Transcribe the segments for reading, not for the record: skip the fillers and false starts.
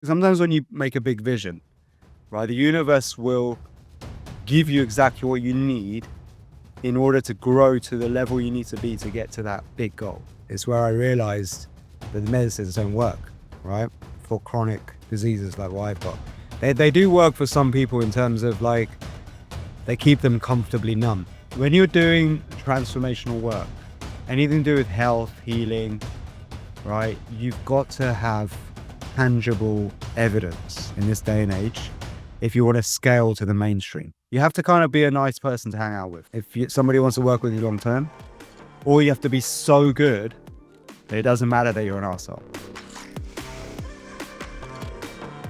sometimes when you make a big vision, right, the universe will give you exactly what you need in order to grow to the level you need to be to get to that big goal. It's where I realized that the medicines don't work, right, for chronic diseases like what I've got. They do work for some people in terms of like, they keep them comfortably numb. When you're doing transformational work, anything to do with health, healing, right, you've got to have tangible evidence in this day and age if you want to scale to the mainstream. You have to kind of be a nice person to hang out with. If somebody wants to work with you long term, or you have to be so good that it doesn't matter that you're an arsehole.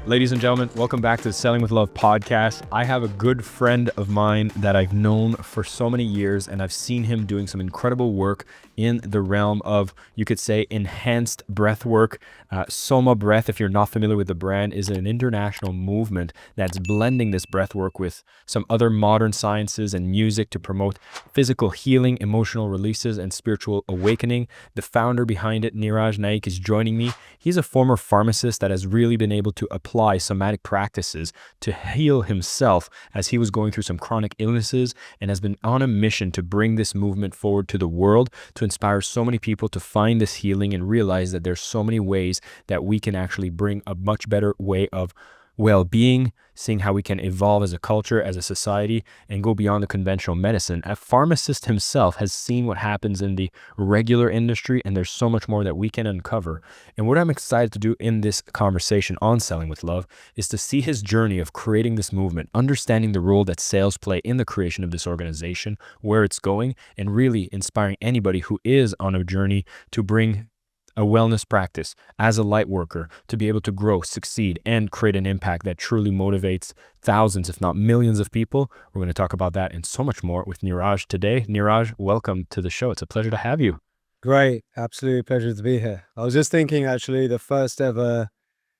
Ladies and gentlemen, welcome back to the Selling with Love podcast. I have a good friend of mine that I've known for so many years, and I've seen him doing some incredible work in the realm of, you could say, enhanced breath work. Soma Breath, if you're not familiar with the brand, is an international movement that's blending this breath work with some other modern sciences and music to promote physical healing, emotional releases, and spiritual awakening. The founder behind it, Niraj Naik, is joining me. He's a former pharmacist that has really been able to apply somatic practices to heal himself as he was going through some chronic illnesses, and has been on a mission to bring this movement forward to the world, to inspire so many people to find this healing and realize that there's so many ways that we can actually bring a much better way of well-being, seeing how we can evolve as a culture, as a society, and go beyond the conventional medicine. A pharmacist himself has seen what happens in the regular industry, and there's so much more that we can uncover. And what I'm excited to do in this conversation on Selling with Love is to see his journey of creating this movement, understanding the role that sales play in the creation of this organization, where it's going, and really inspiring anybody who is on a journey to bring a wellness practice as a light worker to be able to grow, succeed, and create an impact that truly motivates thousands, if not millions of people. We're going to talk about that and so much more with Niraj today. Niraj, welcome to the show. It's a pleasure to have you. Great. Absolute pleasure to be here. I was just thinking, actually, the first ever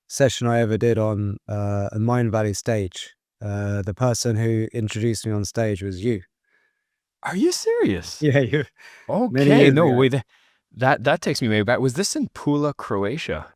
session I ever did on a Mind Valley stage, the person who introduced me on stage was you. Are you serious? Yeah, you. Many Okay, years no ago. way. That takes me way back. Was this in Pula, Croatia?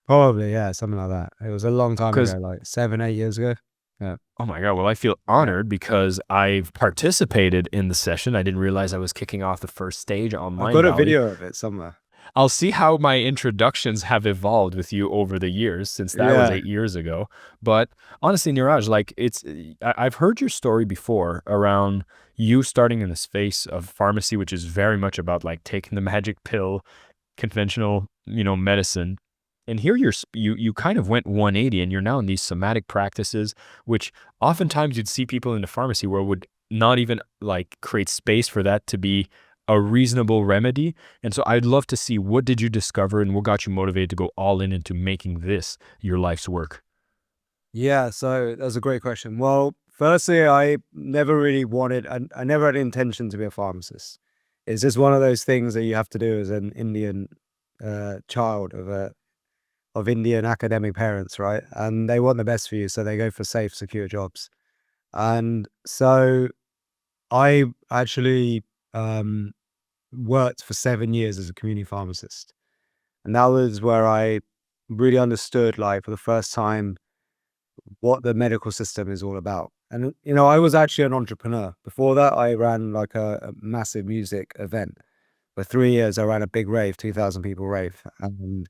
Probably, yeah, something like that. It was a long time Because ago, like 7, 8 years ago. Yeah. oh my God, well, I feel honored because I've participated in the session. I didn't realize I was kicking off the first stage on I've Mind got a Valley. video of it somewhere. I'll see how my introductions have evolved with you over the years, since that was Yeah. 8 years ago. But honestly, Niraj, like I've heard your story before around you starting in the space of pharmacy, which is very much about like taking the magic pill, conventional, medicine. And here you kind of went 180, and you're now in these somatic practices, which oftentimes you'd see people in the pharmacy world would not even like create space for that to be a reasonable remedy. And so I'd love to see, what did you discover and what got you motivated to go all in into making this your life's work? Yeah, so that's a great question. Well, firstly, I never really wanted, I never had intention to be a pharmacist. It's just one of those things that you have to do as an Indian child of Indian academic parents, right? And they want the best for you, so they go for safe, secure jobs. And so I actually worked for 7 years as a community pharmacist. And that was where I really understood, like, for the first time, what the medical system is all about. And, I was actually an entrepreneur. Before that, I ran like a massive music event. For 3 years, I ran a big rave, 2,000 people rave. And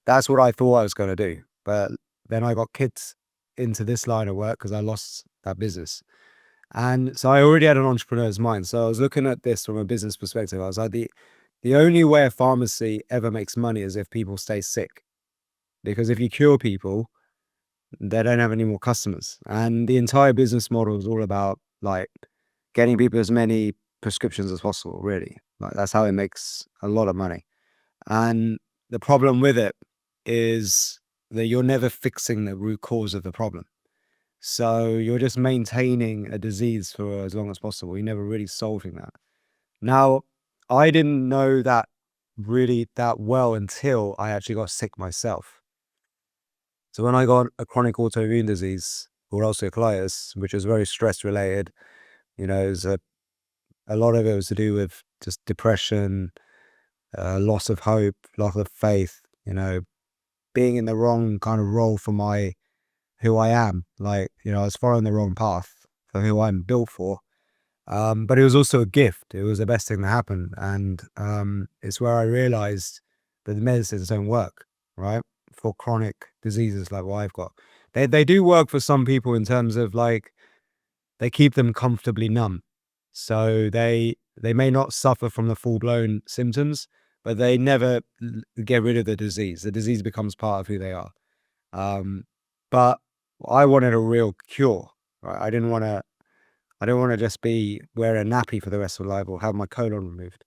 that's what I thought I was going to do. But then I got kicked into this line of work because I lost that business. And so I already had an entrepreneur's mind. So I was looking at this from a business perspective. I was like, the only way a pharmacy ever makes money is if people stay sick. Because if you cure people, they don't have any more customers. And the entire business model is all about like getting people as many prescriptions as possible, really. Like that's how it makes a lot of money. And the problem with it is that you're never fixing the root cause of the problem. So you're just maintaining a disease for as long as possible. You're never really solving that. Now, I didn't know that really that well until I actually got sick myself. So when I got a chronic autoimmune disease or ulcerative colitis, which was very stress related, it was a lot of it was to do with just depression, loss of hope, loss of faith, being in the wrong kind of role for my who I am. Like, I was following the wrong path for who I'm built for. But it was also a gift. It was the best thing that happened. And it's where I realized that the medicines don't work, right? For chronic diseases like what I've got. They do work for some people in terms of like they keep them comfortably numb. So they may not suffer from the full-blown symptoms, but they never get rid of the disease. The disease becomes part of who they are. Um, but I wanted a real cure, right? I didn't want to just be wearing a nappy for the rest of my life or have my colon removed.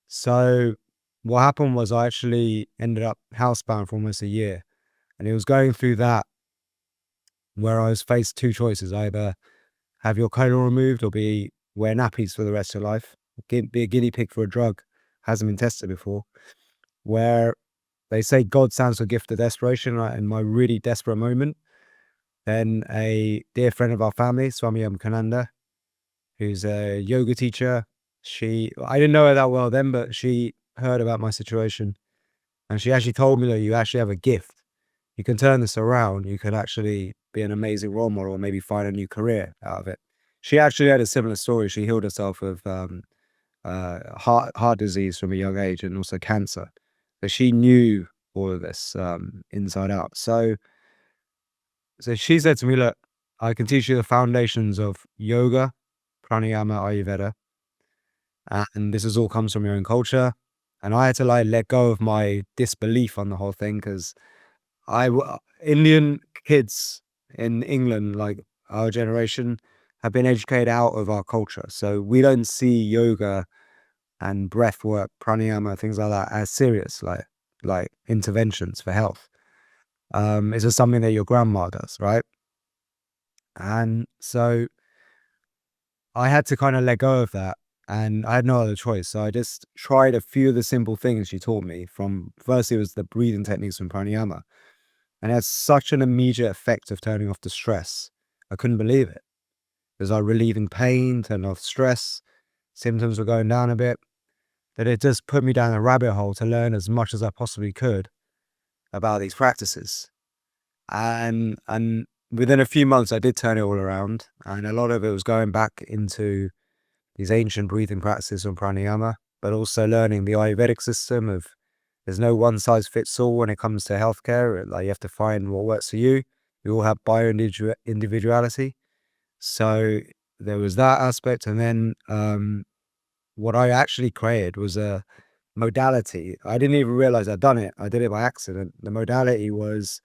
So what happened was I actually ended up housebound for almost a year. And it was going through that where I was faced two choices: either have your colon removed or wear nappies for the rest of your life, be a guinea pig for a drug hasn't been tested before. Where they say God sounds a gift of desperation, right? In my really desperate moment, then a dear friend of our family, Swami Kananda, who's a yoga teacher. I didn't know her that well then, but she heard about my situation and she actually told me that you actually have a gift. You can turn this around. You can actually be an amazing role model and maybe find a new career out of it. She actually had a similar story. She healed herself of heart disease from a young age and also cancer. So she knew all of this inside out. So she said to me, look, I can teach you the foundations of yoga, pranayama, Ayurveda, and this is all comes from your own culture. And I had to like let go of my disbelief on the whole thing because Indian kids in England, like our generation, have been educated out of our culture. So we don't see yoga and breath work, pranayama, things like that as serious, like interventions for health. It's just something that your grandma does, right? And so I had to kind of let go of that and I had no other choice. So I just tried a few of the simple things she taught me from firstly it was the breathing techniques from pranayama. And it had such an immediate effect of turning off the stress. I couldn't believe it. It was like relieving pain, turning off stress, symptoms were going down a bit. That it just put me down a rabbit hole to learn as much as I possibly could about these practices. And within a few months I did turn it all around. And a lot of it was going back into these ancient breathing practices on pranayama, but also learning the Ayurvedic system of there's no one size fits all when it comes to healthcare. Like you have to find what works for you. We all have individuality. So there was that aspect. And then what I actually created was a modality. I didn't even realize I'd done it. I did it by accident. The modality was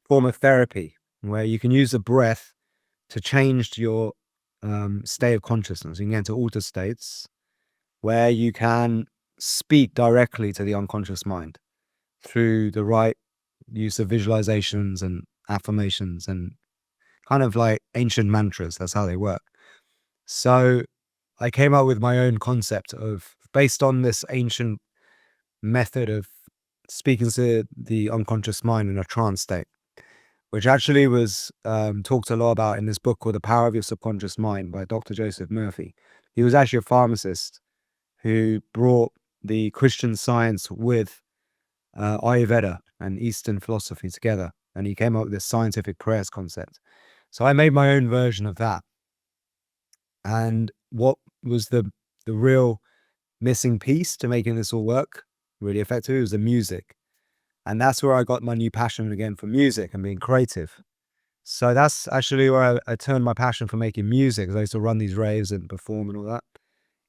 form of therapy where you can use the breath to change your state of consciousness. You can get into altered states where you can speak directly to the unconscious mind through the right use of visualizations and affirmations and kind of like ancient mantras. That's how they work. So I came up with my own concept of based on this ancient method of speaking to the unconscious mind in a trance state, which actually was talked a lot about in this book called The Power of Your Subconscious Mind by Dr. Joseph Murphy. He was actually a pharmacist who brought the Christian science with Ayurveda and Eastern philosophy together. And he came up with this scientific prayers concept. So I made my own version of that. And what was the real missing piece to making this all work really effective was the music. And that's where I got my new passion again for music and being creative. So that's actually where I turned my passion for making music, because I used to run these raves and perform and all that,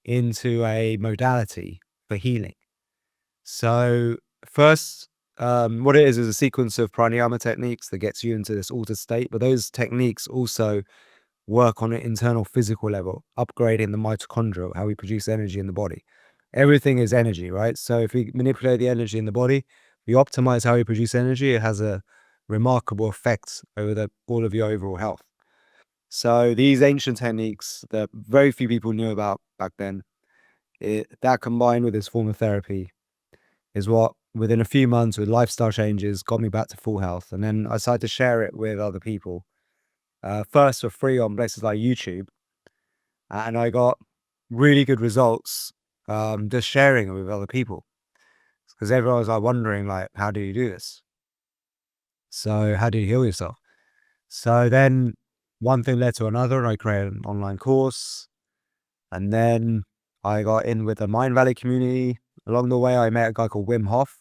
into a modality for healing. So first, what it is a sequence of pranayama techniques that gets you into this altered state. But those techniques also work on an internal physical level, upgrading the mitochondria, how we produce energy in the body. Everything is energy, right? So if we manipulate the energy in the body, we optimize how we produce energy. It has a remarkable effect over all of your overall health. So these ancient techniques that very few people knew about back then, that combined with this form of therapy is what, within a few months with lifestyle changes, got me back to full health. And then I decided to share it with other people, first for free on places like YouTube. And I got really good results just sharing it with other people. Because everyone was like wondering, like, how do you do this? So how do you heal yourself? So then one thing led to another, and I created an online course. And then I got in with the Mind Valley community. Along the way, I met a guy called Wim Hof,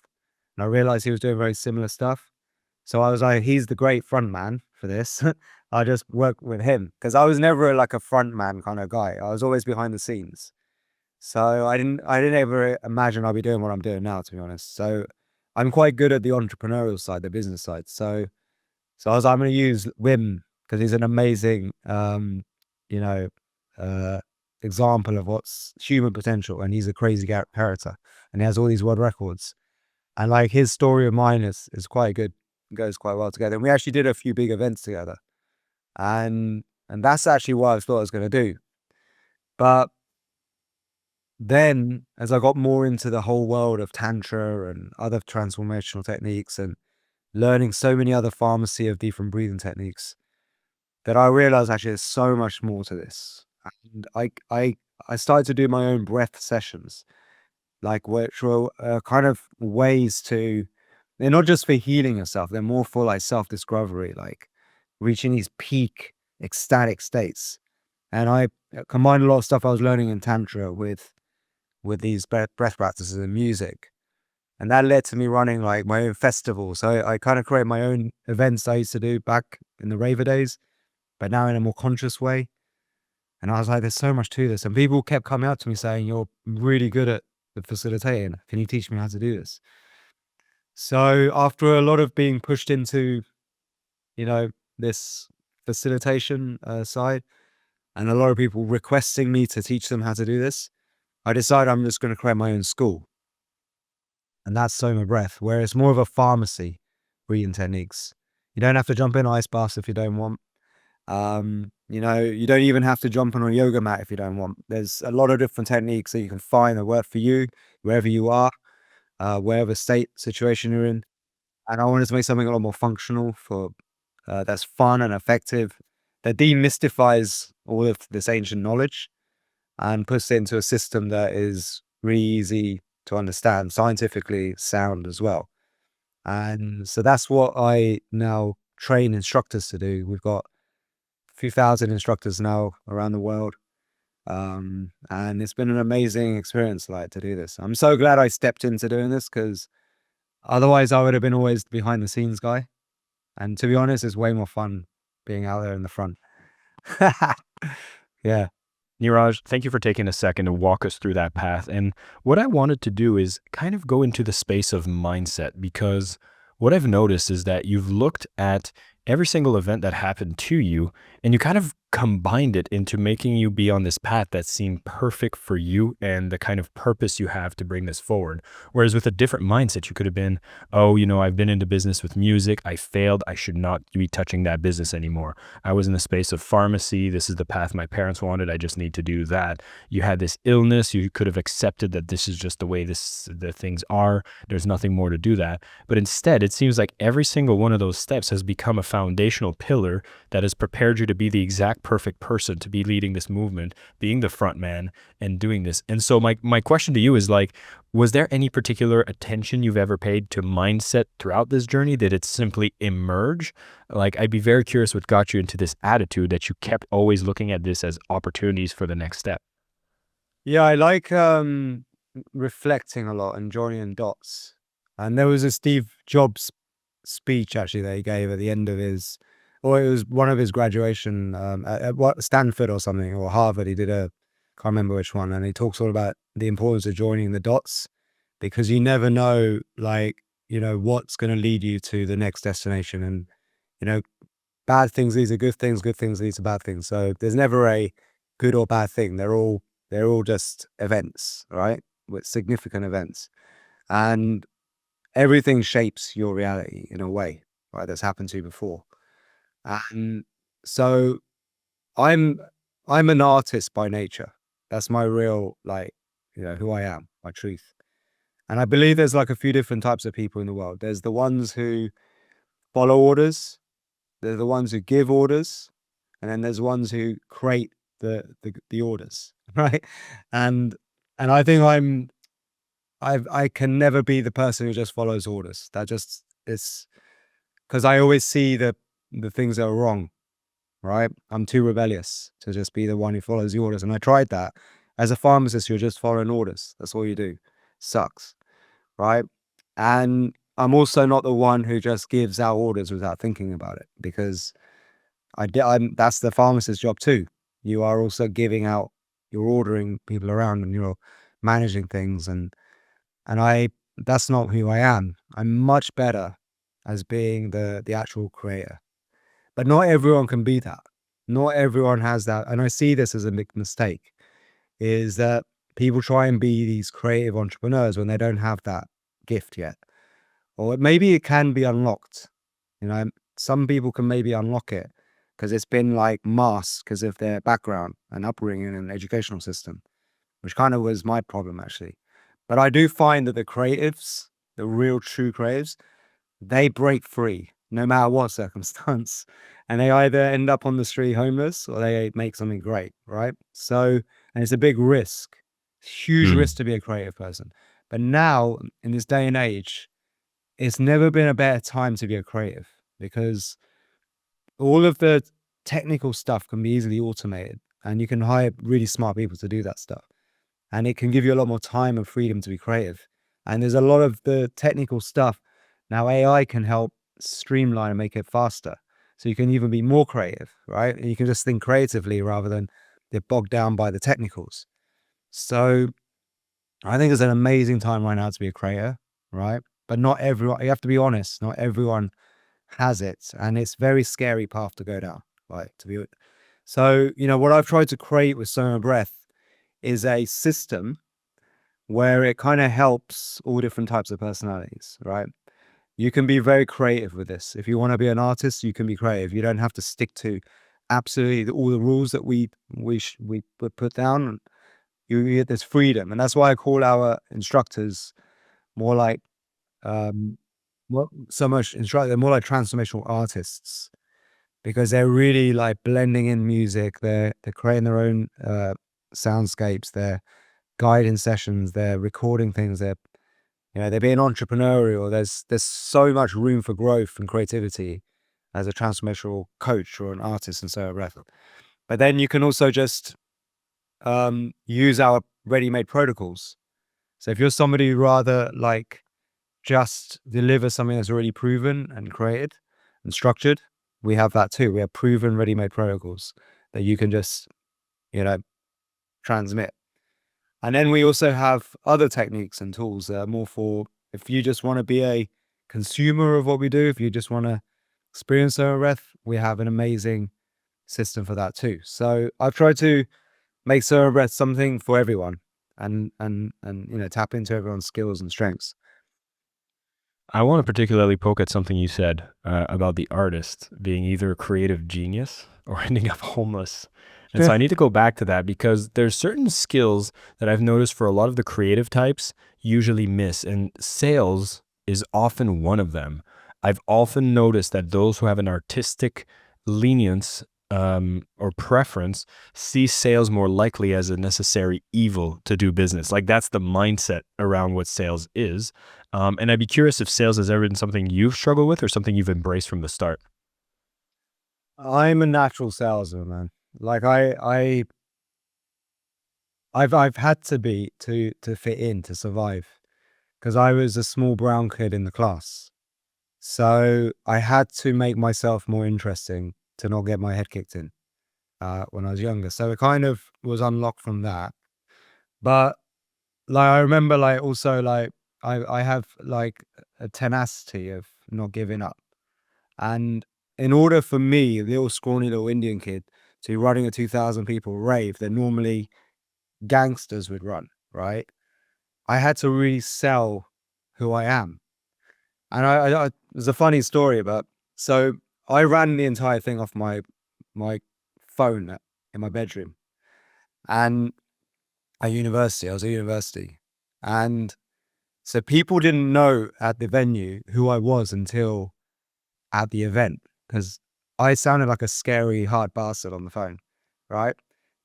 and I realized he was doing very similar stuff. So I was like, he's the great front man for this. I just work with him because I was never like a front man kind of guy. I was always behind the scenes. So I didn't ever imagine I'd be doing what I'm doing now, to be honest. So I'm quite good at the entrepreneurial side, the business side. So I was like, I'm going to use Wim because he's an amazing, you know, uh, example of what's human potential. And he's a crazy character and he has all these world records. And like his story of mine is quite good, goes quite well together. And we actually did a few big events together. And that's actually what I thought I was going to do. But then as I got more into the whole world of Tantra and other transformational techniques and learning so many other pharmacy of different breathing techniques, that I realized actually there's so much more to this. And I started to do my own breath sessions, like which were kind of ways to, they're not just for healing yourself, they're more for like self-discovery, like reaching these peak ecstatic states. And I combined a lot of stuff I was learning in Tantra with these breath practices and music. And that led to me running like my own festivals. So I kind of created my own events I used to do back in the raver days, but now in a more conscious way. And I was like, there's so much to this. And people kept coming up to me saying, you're really good at the facilitating. Can you teach me how to do this? So after a lot of being pushed into, this facilitation side and a lot of people requesting me to teach them how to do this, I decided I'm just going to create my own school. And that's Soma Breath, where it's more of a pharmacy breathing techniques. You don't have to jump in ice baths if you don't want. You don't even have to jump on a yoga mat if you don't want. There's a lot of different techniques that you can find that work for you, wherever you are, wherever state situation you're in. And I wanted to make something a lot more functional for that's fun and effective, that demystifies all of this ancient knowledge and puts it into a system that is really easy to understand, scientifically sound as well. And so that's what I now train instructors to do. We've got a few thousand instructors now around the world. And it's been an amazing experience, like, to do this. I'm so glad I stepped into doing this because otherwise I would have been always the behind the scenes guy. And to be honest, it's way more fun being out there in the front. Yeah. Niraj, thank you for taking a second to walk us through that path. And what I wanted to do is kind of go into the space of mindset, because what I've noticed is that you've looked at every single event that happened to you and you kind of combined it into making you be on this path that seemed perfect for you and the kind of purpose you have to bring this forward. Whereas with a different mindset, you could have been, oh, I've been into business with music. I failed. I should not be touching that business anymore. I was in the space of pharmacy. This is the path my parents wanted. I just need to do that. You had this illness. You could have accepted that this is just the way the things are. There's nothing more to do that. But instead, it seems like every single one of those steps has become a foundational pillar that has prepared you to be the exact perfect person to be leading this movement, being the front man and doing this. And so my question to you is, like, was there any particular attention you've ever paid to mindset throughout this journey? Did it simply emerge? Like, I'd be very curious what got you into this attitude that you kept always looking at this as opportunities for the next step. Yeah, I like reflecting a lot and joining dots. And there was a Steve Jobs speech actually that he gave at the end of his, or it was one of his graduation at what, Stanford or something, or Harvard. He did can't remember which one, and he talks all about the importance of joining the dots because you never know, like, what's going to lead you to the next destination. And you know, bad things lead to good things lead to bad things. So there's never a good or bad thing. They're all just events, right? With significant events, and everything shapes your reality in a way, right? That's happened to you before. And so I'm I'm an artist by nature. That's my real, like, who I am, my truth. And I believe there's like a few different types of people in the world. There's the ones who follow orders, there's the ones who give orders, and then there's ones who create the orders, right? And I think I can never be the person who just follows orders. That just is because I always see the things that are wrong, right? I'm too rebellious to just be the one who follows the orders. And I tried that. As a pharmacist, you're just following orders. That's all you do. Sucks, right? And I'm also not the one who just gives out orders without thinking about it, because that's the pharmacist's job too. You are also giving out, you're ordering people around, and you're managing things. And that's not who I am. I'm much better as being the actual creator. But not everyone can be that. Not everyone has that. And I see this as a big mistake, is that people try and be these creative entrepreneurs when they don't have that gift yet. Or maybe it can be unlocked. You know, some people can maybe unlock it because it's been like masked because of their background and upbringing and educational system, which kind of was my problem actually. But I do find that the creatives, the real true creatives, they break free no matter what circumstance. And they either end up on the street homeless or they make something great, right? So, and it's a big risk, huge Mm. risk to be a creative person. But now, in this day and age, it's never been a better time to be a creative, because all of the technical stuff can be easily automated and you can hire really smart people to do that stuff. And it can give you a lot more time and freedom to be creative. And there's a lot of the technical stuff. Now AI can help streamline and make it faster. So you can even be more creative, right? And you can just think creatively rather than get bogged down by the technicals. So I think it's an amazing time right now to be a creator, right? But not everyone, you have to be honest, not everyone has it. And it's a very scary path to go down, right? So, what I've tried to create with Soma Breath is a system where it kind of helps all different types of personalities, right? You can be very creative with this. If you want to be an artist, you can be creative. You don't have to stick to absolutely all the rules that we put down. There's freedom, and that's why I call our instructors more like they're more like transformational artists, because they're really like blending in music. They're creating their own soundscapes. They're guiding sessions. They're recording things. They're being entrepreneurial. There's so much room for growth and creativity as a transformational coach or an artist in Soma Breath. But then you can also just use our ready-made protocols. So if you're somebody who rather like just deliver something that's already proven and created and structured, we have that too. We have proven ready-made protocols that you can just, transmit. And then we also have other techniques and tools that are more for if you just want to be a consumer of what we do, if you just want to experience Soma Breath, we have an amazing system for that too. So I've tried to make Soma Breath something for everyone, and tap into everyone's skills and strengths. I want to particularly poke at something you said about the artist being either a creative genius or ending up homeless. And so I need to go back to that, because there's certain skills that I've noticed for a lot of the creative types usually miss, and sales is often one of them. I've often noticed that those who have an artistic lenience or preference see sales more likely as a necessary evil to do business. Like, that's the mindset around what sales is. And I'd be curious if sales has ever been something you've struggled with or something you've embraced from the start. I'm a natural salesman, man. Like I've had to be to fit in, to survive, because I was a small brown kid in the class. So I had to make myself more interesting to not get my head kicked in when I was younger. So it kind of was unlocked from that. But like I remember, like also like I have like a tenacity of not giving up. And in order for me, the little scrawny little Indian kid, to be running a 2,000 people rave that normally gangsters would run, right? I had to really sell who I am. And there's a funny story about, so I ran the entire thing off my phone in my bedroom, and at university, I was at university. And so people didn't know at the venue who I was until at the event, because I sounded like a scary, hard bastard on the phone, right?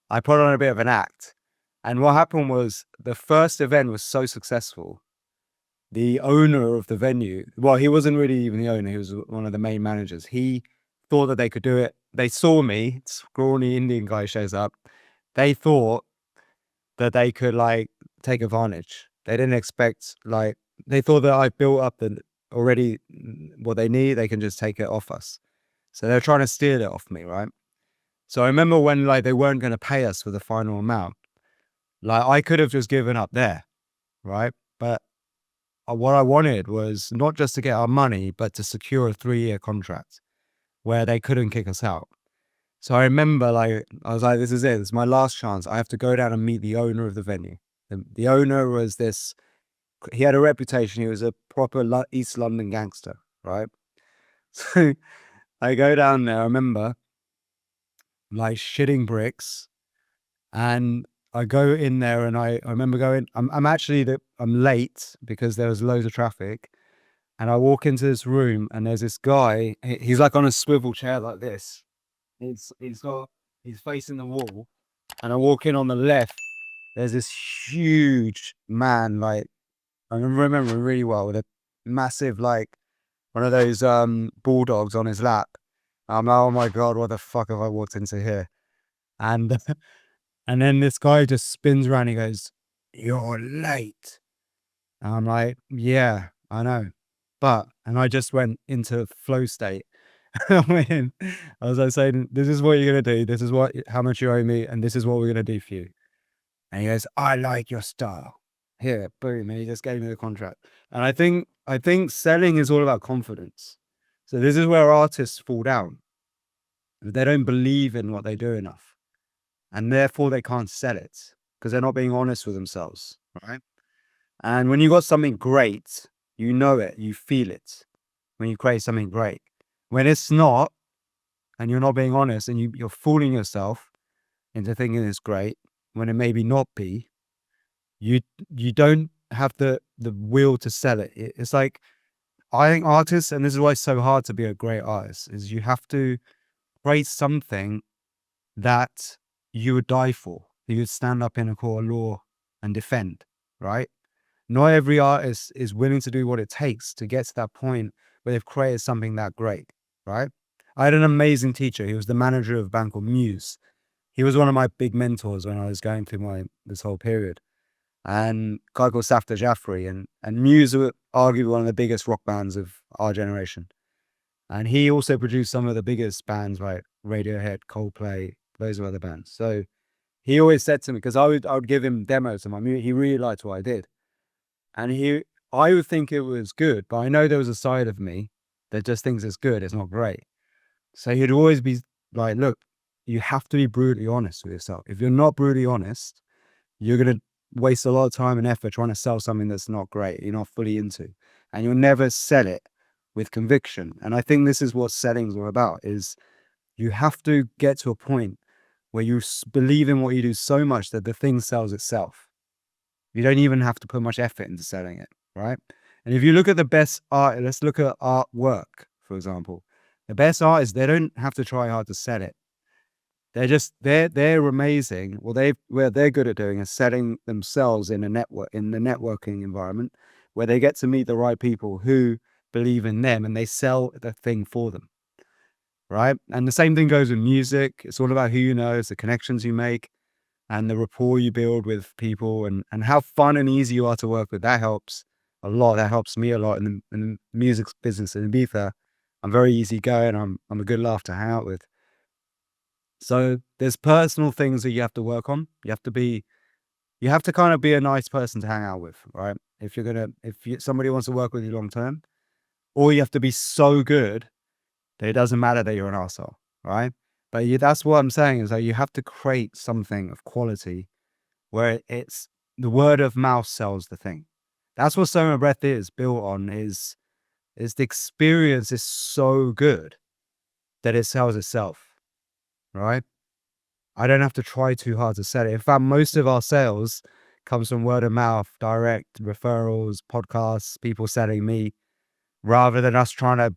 I put on a bit of an act. And what happened was the first event was so successful the owner of the venue, well, he wasn't really even the owner, he was one of the main managers. He thought that they could do it. They saw me, scrawny Indian guy shows up. They thought that they could like take advantage. They didn't expect like, they thought that I built up the already what they need, they can just take it off us. So they're trying to steal it off me, right? So I remember when like they weren't going to pay us for the final amount, like I could have just given up there, right? But what I wanted was not just to get our money, but to secure a 3-year contract where they couldn't kick us out. So I remember like, I was like, this is it. This is my last chance. I have to go down and meet the owner of the venue. The owner was this, he had a reputation. He was a proper East London gangster, right? So I go down there. I remember like shitting bricks, and I go in there and I remember going, I'm actually, I'm late because there was loads of traffic. And I walk into this room and there's this guy, he's like on a swivel chair like this. He's facing the wall. And I walk in on the left, there's this huge man, like, I remember really well, with a massive, like, one of those bulldogs on his lap. I'm like, oh my God, what the fuck have I walked into here? And and then this guy just spins around, he goes, "You're late." And I'm like, yeah, I know. And I just went into flow state. I went in, I was like saying, this is what you're going to do. This is how much you owe me. And this is what we're going to do for you. And he goes, I like your style. Here, boom. And he just gave me the contract. And I think selling is all about confidence. So this is where artists fall down. They don't believe in what they do enough. And therefore they can't sell it because they're not being honest with themselves. Right. And when you got something great, you know it, you feel it when you create something great. When it's not, and you're not being honest, and you're fooling yourself into thinking it's great, when it maybe not be, you don't have the will to sell it. It's like, I think artists, and this is why it's so hard to be a great artist, is you have to create something that you would die for, that you would stand up in a court of law and defend, right? Not every artist is willing to do what it takes to get to that point where they've created something that great, right? I had an amazing teacher. He was the manager of a band called Muse. He was one of my big mentors when I was going through this whole period. And a guy called Safta Jaffrey, and Muse were arguably one of the biggest rock bands of our generation. And he also produced some of the biggest bands like Radiohead, Coldplay, loads of other bands. So he always said to me, because I would give him demos of my music, he really liked what I did. And I would think it was good, but I know there was a side of me that just thinks it's good, it's not great. So he'd always be like, look, you have to be brutally honest with yourself. If you're not brutally honest, you're going to waste a lot of time and effort trying to sell something that's not great, you're not fully into, and you'll never sell it with conviction. And I think this is what selling's all about, is you have to get to a point where you believe in what you do so much that the thing sells itself. You don't even have to put much effort into selling it, right? And if you look at the best art, let's look at artwork, for example. The best artists, they don't have to try hard to sell it. They're amazing. What they're good at doing is selling themselves in the networking environment where they get to meet the right people who believe in them and they sell the thing for them, right? And the same thing goes with music. It's all about who you know, it's the connections you make, and the rapport you build with people, and how fun and easy you are to work with. That helps a lot. That helps me a lot in the music business. In Ibiza, I'm very easygoing. I'm a good laugh to hang out with. So there's personal things that you have to work on. You have to kind of be a nice person to hang out with, right? If somebody wants to work with you long term, or you have to be so good that it doesn't matter that you're an arsehole, right? But that's what I'm saying, is that you have to create something of quality where it's the word of mouth sells the thing. That's what Soma Breath is built on, is the experience is so good that it sells itself, right? I don't have to try too hard to sell it. In fact, most of our sales comes from word of mouth, direct referrals, podcasts, people selling me, rather than us trying to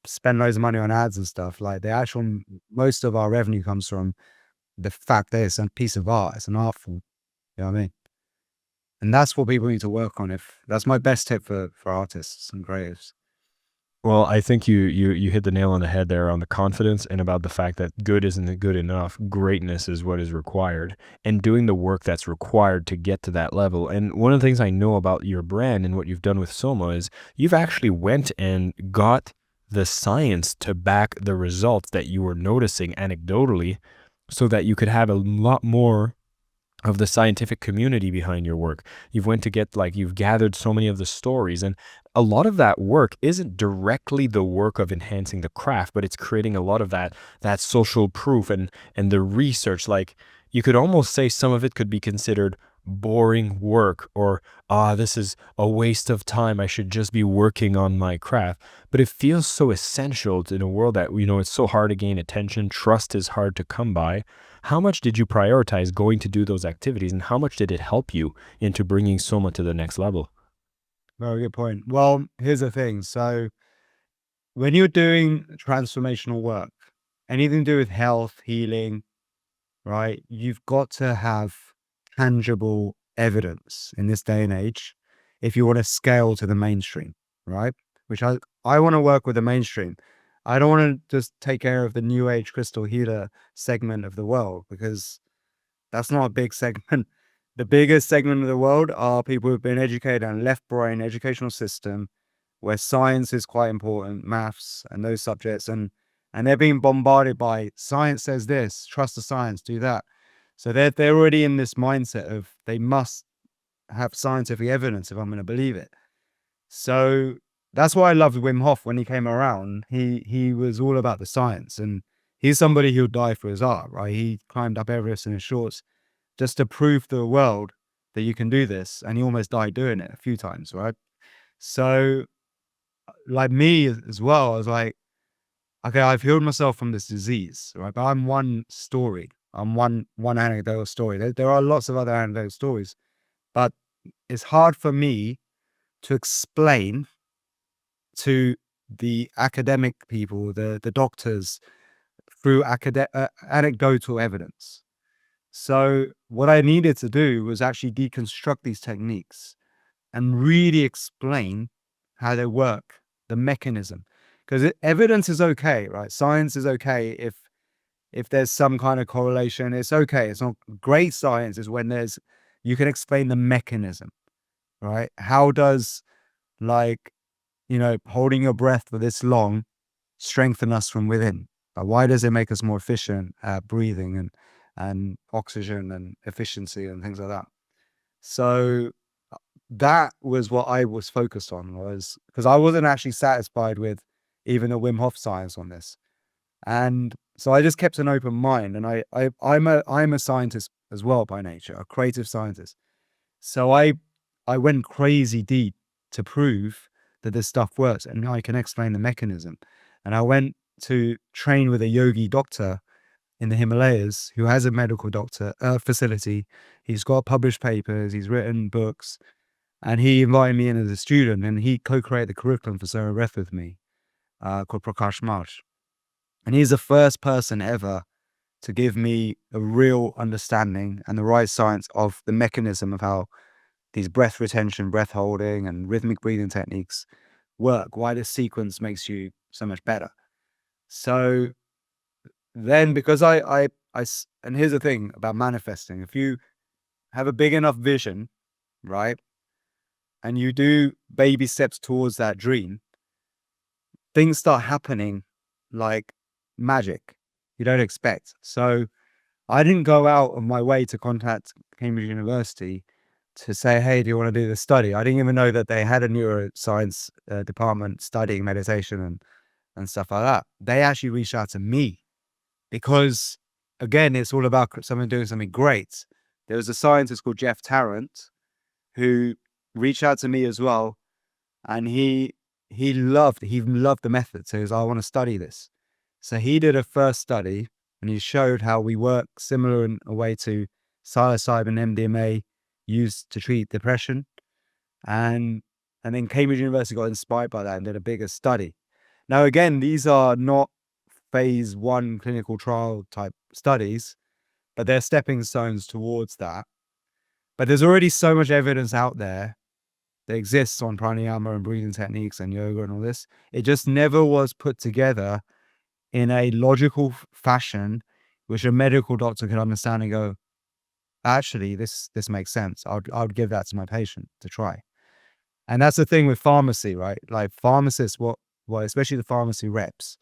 spend loads of money on ads and stuff. Like most of our revenue comes from the fact that it's a piece of art, it's an art form. You know what I mean? And that's what people need to work on. If that's my best tip for artists and creatives. Well, I think you hit the nail on the head there on the confidence and about the fact that good isn't good enough. Greatness is what is required, and doing the work that's required to get to that level. And one of the things I know about your brand and what you've done with Soma is you've actually went and got the science to back the results that you were noticing anecdotally so that you could have a lot more of the scientific community behind your work. You've went to get like you've gathered so many of the stories, and a lot of that work isn't directly the work of enhancing the craft, but it's creating a lot of that social proof and the research. Like you could almost say some of it could be considered boring work, or this is a waste of time, I should just be working on my craft. But it feels so essential in a world that it's so hard to gain attention, trust is hard to come by. How much did you prioritize going to do those activities, and how much did it help you into bringing Soma to the next level? Very good point. Well, here's the thing. So when you're doing transformational work, anything to do with health, healing, right? You've got to have tangible evidence in this day and age if you want to scale to the mainstream, right? Which I want to work with the mainstream. I don't want to just take care of the new age crystal healer segment of the world, because that's not a big segment. The biggest segment of the world are people who've been educated in left brain educational system where science is quite important, maths and those subjects, and they're being bombarded by science says this, trust the science, do that. So they're already in this mindset of they must have scientific evidence if I'm going to believe it. So that's why I loved Wim Hof when he came around. He was all about the science, and he's somebody who'll die for his art, right? He climbed up Everest in his shorts just to prove to the world that you can do this, and he almost died doing it a few times, right? So like me as well, I was like, okay, I've healed myself from this disease, right? But I'm one story. I'm one anecdotal story. There are lots of other anecdotal stories, but it's hard for me to explain to the academic people, the doctors, through anecdotal evidence. So what I needed to do was actually deconstruct these techniques and really explain how they work, the mechanism. Because evidence is okay, right? Science is okay if there's some kind of correlation. It's okay. It's not great. Science is when you can explain the mechanism, right? How does, like, holding your breath for this long strengthen us from within? Why does it make us more efficient at breathing and oxygen and efficiency and things like that? So that was what I was focused on, was because I wasn't actually satisfied with even the Wim Hof science on this. And so I just kept an open mind, and I'm a scientist as well by nature, a creative scientist. So I went crazy deep to prove that this stuff works and I can explain the mechanism. And I went to train with a yogi doctor in the Himalayas who has a medical doctor facility. He's got published papers, he's written books, and he invited me in as a student, and he co-created the curriculum for Soma Breath with me, called Prakash Marsh. And he's the first person ever to give me a real understanding and the right science of the mechanism of how these breath retention, breath holding, and rhythmic breathing techniques work, why this sequence makes you so much better. So then, because and here's the thing about manifesting: if you have a big enough vision, right, and you do baby steps towards that dream, things start happening like magic you don't expect. So I didn't go out of my way to contact Cambridge University to say, hey, do you want to do this study? I didn't even know that they had a neuroscience department studying meditation and stuff like that. They actually reached out to me because, again, it's all about someone doing something great. There was a scientist called Jeff Tarrant who reached out to me as well, and he loved the method. So he was, I want to study this. So he did a first study, and he showed how we work similar in a way to psilocybin, MDMA, used to treat depression. And then Cambridge University got inspired by that and did a bigger study. Now, again, these are not phase 1 clinical trial type studies, but they're stepping stones towards that. But there's already so much evidence out there that exists on pranayama and breathing techniques and yoga and all this. It just never was put together in a logical fashion, which a medical doctor could understand and go, actually, this makes sense. I would give that to my patient to try. And that's the thing with pharmacy, right? Like pharmacists, well, especially the pharmacy reps,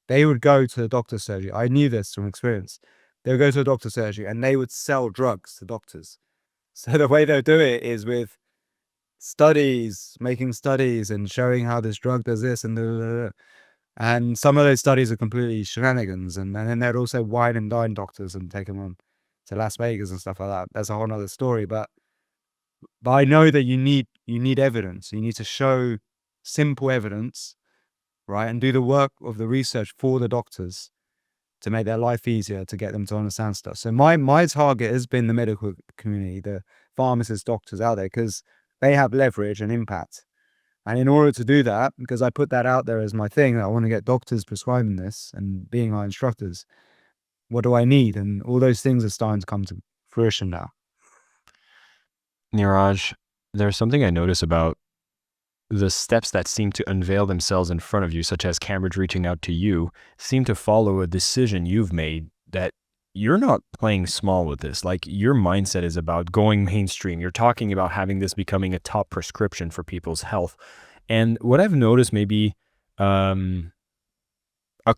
they would go to the doctor's surgery. I knew this from experience. They would go to a doctor's surgery and they would sell drugs to doctors. So the way they'll do it is with studies, making studies and showing how this drug does this and and some of those studies are completely shenanigans. And then they'd also wine and dine doctors and take them on to Las Vegas and stuff like that. That's a whole nother story. But I know that you need evidence. You need to show simple evidence, right? And do the work of the research for the doctors to make their life easier, to get them to understand stuff. So my target has been the medical community, the pharmacists, doctors out there, because they have leverage and impact. And in order to do that, because I put that out there as my thing, I want to get doctors prescribing this and being our instructors, what do I need? And all those things are starting to come to fruition now. Niraj, there's something I notice about the steps that seem to unveil themselves in front of you, such as Cambridge reaching out to you, seem to follow a decision you've made that you're not playing small with this. Like, your mindset is about going mainstream. You're talking about having this becoming a top prescription for people's health. And what I've noticed maybe a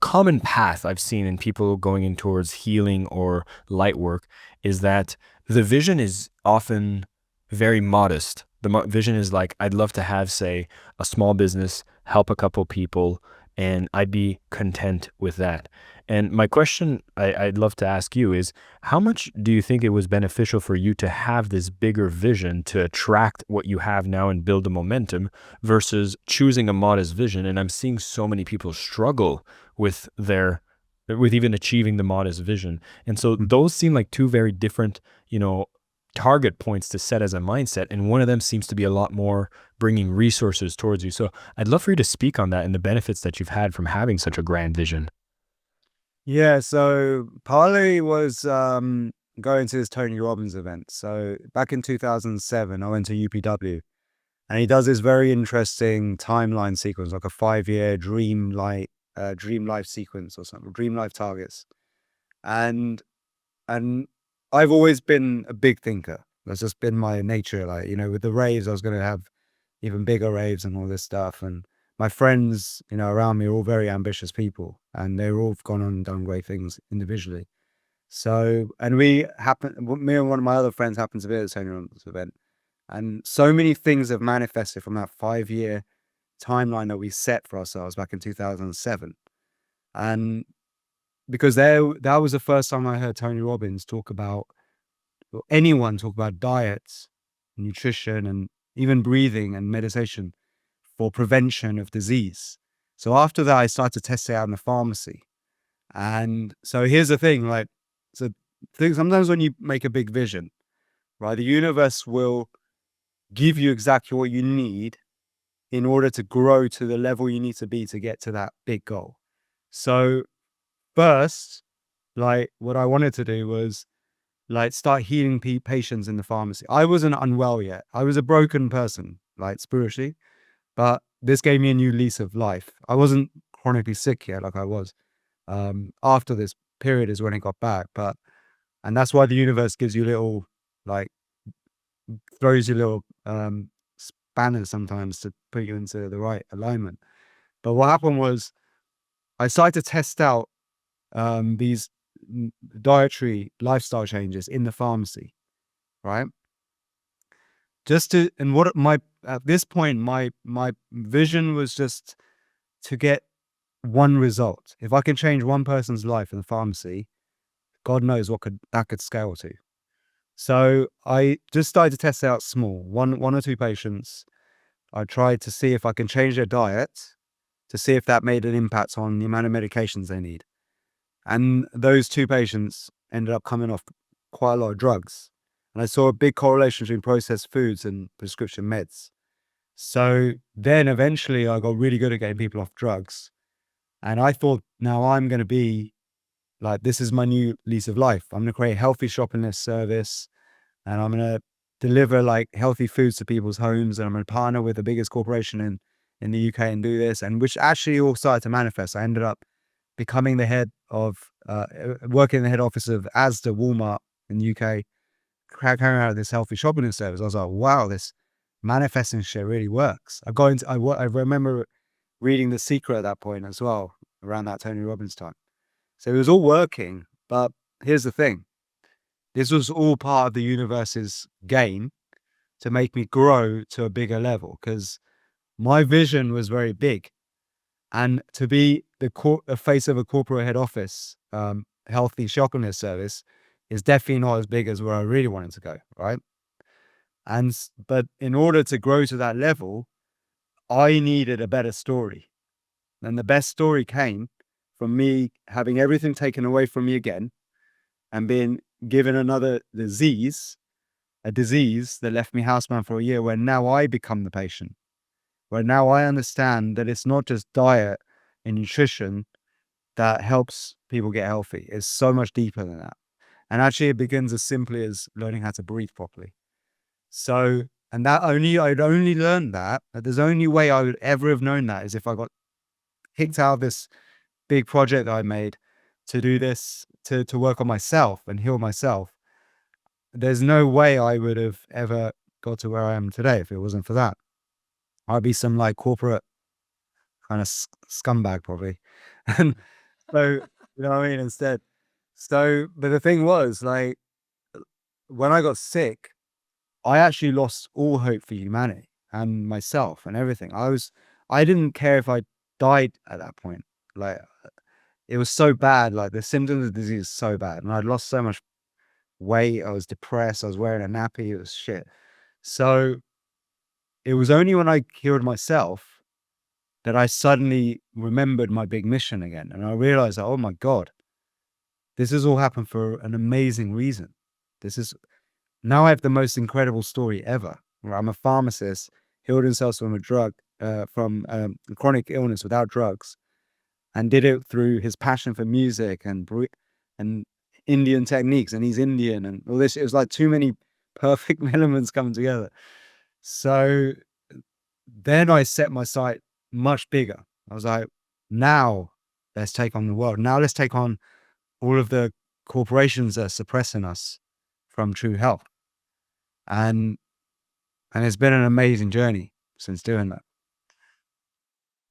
common path I've seen in people going in towards healing or light work is that the vision is often very modest. The vision is like, I'd love to have, say, a small business, help a couple people, and I'd be content with that. And my question I'd love to ask you is, how much do you think it was beneficial for you to have this bigger vision to attract what you have now and build a momentum versus choosing a modest vision? And I'm seeing so many people struggle with even achieving the modest vision. And so those seem like two very different, target points to set as a mindset. And one of them seems to be a lot more bringing resources towards you. So I'd love for you to speak on that and the benefits that you've had from having such a grand vision. Yeah, so partly was going to this Tony Robbins event. So back in 2007, I went to UPW, and he does this very interesting timeline sequence, like a 5-year dream life sequence or something, dream life targets. And I've always been a big thinker. That's just been my nature. Like, with the raves, I was going to have even bigger raves and all this stuff. And my friends, around me are all very ambitious people, and they've all gone on and done great things individually. So, and me and one of my other friends happened to be at the Tony Robbins event. And so many things have manifested from that 5-year timeline that we set for ourselves back in 2007. And because that was the first time I heard Tony Robbins talk about, or anyone talk about diets, nutrition, and even breathing and meditation for prevention of disease. So after that, I started to test it out in the pharmacy. And so here's the thing, like, sometimes when you make a big vision, right, the universe will give you exactly what you need in order to grow to the level you need to be to get to that big goal. So first, like, what I wanted to do was like start healing patients in the pharmacy. I wasn't unwell yet. I was a broken person, like spiritually, but this gave me a new lease of life. I wasn't chronically sick yet, like I was. After this period is when it got back, and that's why the universe gives you little, like, throws you little spanners sometimes to put you into the right alignment. But what happened was I started to test out these dietary lifestyle changes in the pharmacy, right? At this point, my vision was just to get one result. If I can change one person's life in the pharmacy, God knows what that could scale to. So I just started to test it out small, one or two patients. I tried to see if I can change their diet to see if that made an impact on the amount of medications they need. And those two patients ended up coming off quite a lot of drugs. And I saw a big correlation between processed foods and prescription meds. So then eventually I got really good at getting people off drugs. And I thought, now I'm going to be like, this is my new lease of life. I'm going to create a healthy shopping list service, and I'm going to deliver like healthy foods to people's homes, and I'm going to partner with the biggest corporation in the UK and do this, and which actually all started to manifest. I ended up becoming the head of working in the head office of Asda, Walmart in the UK, carrying out this healthy shopping service. I was like, wow, this manifesting shit really works. I remember reading The Secret at that point as well, around that Tony Robbins time. So it was all working, but here's the thing. This was all part of the universe's game to make me grow to a bigger level, because my vision was very big. And to be the face of a corporate head office, healthy shopping service, is definitely not as big as where I really wanted to go, right? But in order to grow to that level, I needed a better story. And the best story came from me having everything taken away from me again and being given another disease, a disease that left me housebound for a year, where now I become the patient, where now I understand that it's not just diet and nutrition that helps people get healthy. It's so much deeper than that. And actually, it begins as simply as learning how to breathe properly. So, and I'd only learned that there's only way I would ever have known that is if I got kicked out of this big project that I made to do this, to work on myself and heal myself. There's no way I would have ever got to where I am today if it wasn't for that. I'd be some like corporate kind of scumbag probably. And so, you know what I mean? Instead. So, but the thing was, like, when I got sick, I actually lost all hope for humanity and myself and everything. I didn't care if I died at that point. Like, it was so bad. Like, the symptoms of the disease is so bad. And I'd lost so much weight. I was depressed. I was wearing a nappy. It was shit. So it was only when I cured myself that I suddenly remembered my big mission again. And I realized that, oh my God, this has all happened for an amazing reason. Now I have the most incredible story ever, where I'm a pharmacist, healed himself from from chronic illness without drugs, and did it through his passion for music and Indian techniques. And he's Indian and all this. It was like too many perfect elements coming together. So then I set my sight much bigger. I was like, now let's take on the world. Now let's take on all of the corporations that are suppressing us from true health. And it's been an amazing journey since doing that.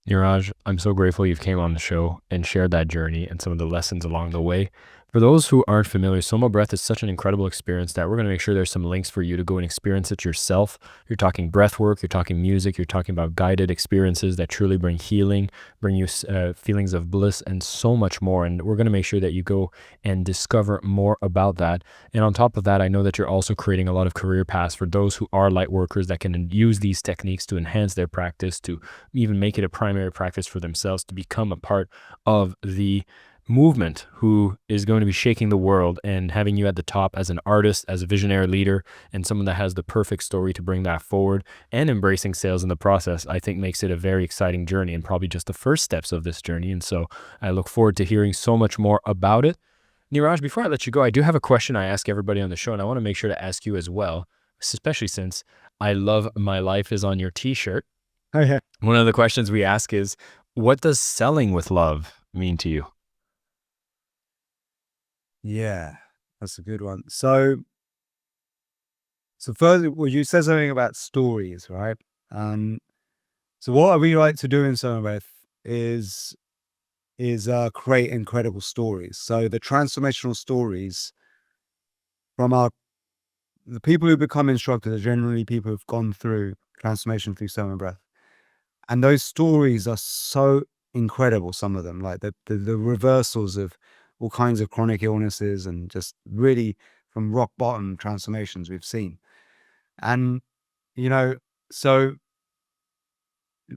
Niraj, I'm so grateful you've came on the show and shared that journey and some of the lessons along the way. For those who aren't familiar, Soma Breath is such an incredible experience that we're going to make sure there's some links for you to go and experience it yourself. You're talking breath work, you're talking music, you're talking about guided experiences that truly bring healing, bring you feelings of bliss, and so much more. And we're going to make sure that you go and discover more about that. And on top of that, I know that you're also creating a lot of career paths for those who are light workers that can use these techniques to enhance their practice, to even make it a primary practice for themselves, to become a part of the movement who is going to be shaking the world, and having you at the top as an artist, as a visionary leader, and someone that has the perfect story to bring that forward, and embracing sales in the process, I think makes it a very exciting journey, and probably just the first steps of this journey. And so I look forward to hearing so much more about it. Niraj, before I let you go, I do have a question I ask everybody on the show, and I want to make sure to ask you as well, especially since I love my life is on your t-shirt. Oh, yeah. One of the questions we ask is, what does selling with love mean to you? Yeah, that's a good one. So first, well, you said something about stories, right? So what we like to do in Soma Breath is create incredible stories. So the transformational stories from the people who become instructors are generally people who've gone through transformation through Soma Breath. And those stories are so incredible, some of them, like the reversals of all kinds of chronic illnesses and just really from rock bottom transformations we've seen. And, you know, so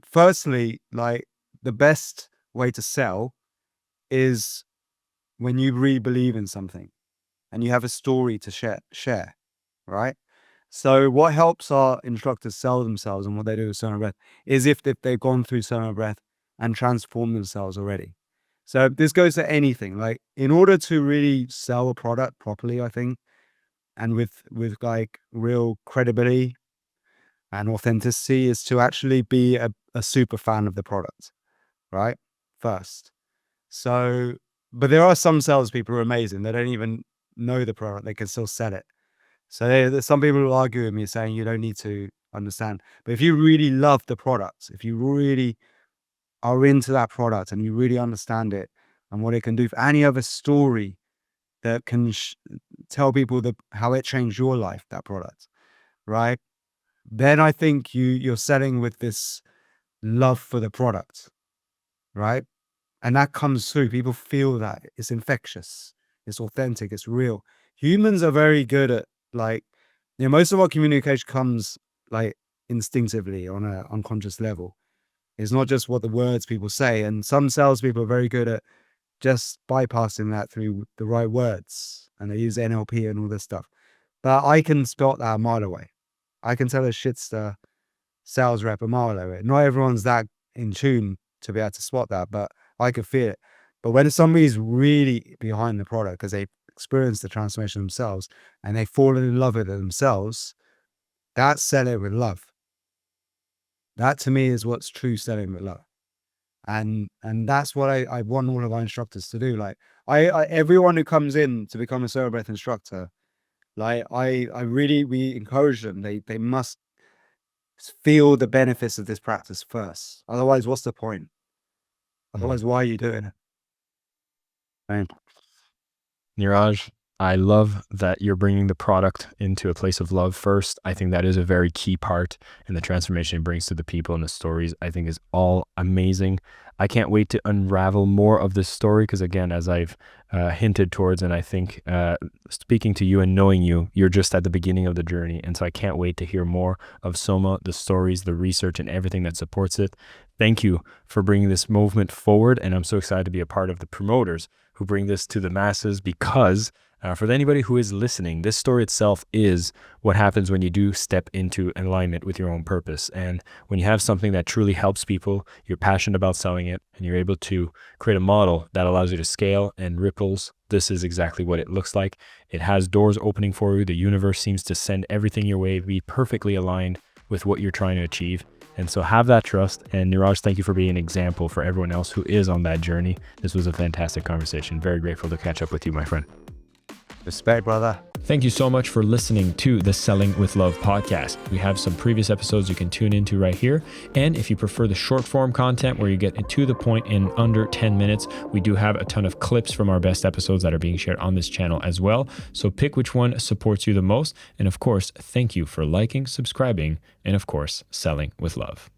firstly, like the best way to sell is when you really believe in something and you have a story to share, right? So what helps our instructors sell themselves and what they do with Soma Breath is if they've gone through Soma Breath and transformed themselves already. So this goes to anything. Like, in order to really sell a product properly, I think, and with like real credibility and authenticity is to actually be a super fan of the product, right? First. So, but there are some salespeople who are amazing. They don't even know the product. They can still sell it. So there's some people who argue with me saying you don't need to understand. But if you really love the product, if you really are into that product and you really understand it and what it can do for any other story that can tell people how it changed your life, that product, right? Then I think you're selling with this love for the product, right? And that comes through. People feel that it's infectious, it's authentic, it's real. Humans are very good at like, most of our communication comes like instinctively on an unconscious level. It's not just what the words people say. And some salespeople are very good at just bypassing that through the right words. And they use NLP and all this stuff. But I can spot that a mile away. I can tell a shitster sales rep a mile away. Not everyone's that in tune to be able to spot that, but I could feel it. But when somebody's really behind the product because they've experienced the transformation themselves and they fall in love with it themselves, that's selling with love. That to me is what's true selling with love. And that's what I want all of our instructors to do. Like everyone who comes in to become a Soma Breath instructor, like we encourage them. They must feel the benefits of this practice first. Otherwise, what's the point? Otherwise, why are you doing it? Right. Niraj, I love that you're bringing the product into a place of love first. I think that is a very key part in the transformation it brings to the people, and the stories I think is all amazing. I can't wait to unravel more of this story because, again, as I've hinted towards, and I think speaking to you and knowing you, you're just at the beginning of the journey. And so I can't wait to hear more of Soma, the stories, the research, and everything that supports it. Thank you for bringing this movement forward. And I'm so excited to be a part of the promoters who bring this to the masses because for anybody who is listening, this story itself is what happens when you do step into alignment with your own purpose. And when you have something that truly helps people, you're passionate about selling it, and you're able to create a model that allows you to scale and ripples, this is exactly what it looks like. It has doors opening for you. The universe seems to send everything your way, be perfectly aligned with what you're trying to achieve. And so have that trust. And Niraj, thank you for being an example for everyone else who is on that journey. This was a fantastic conversation. Very grateful to catch up with you, my friend. Respect, brother. Thank you so much for listening to the Selling with Love podcast. We have some previous episodes you can tune into right here. And if you prefer the short form content where you get to the point in under 10 minutes, we do have a ton of clips from our best episodes that are being shared on this channel as well. So pick which one supports you the most. And of course, thank you for liking, subscribing, and of course, selling with love.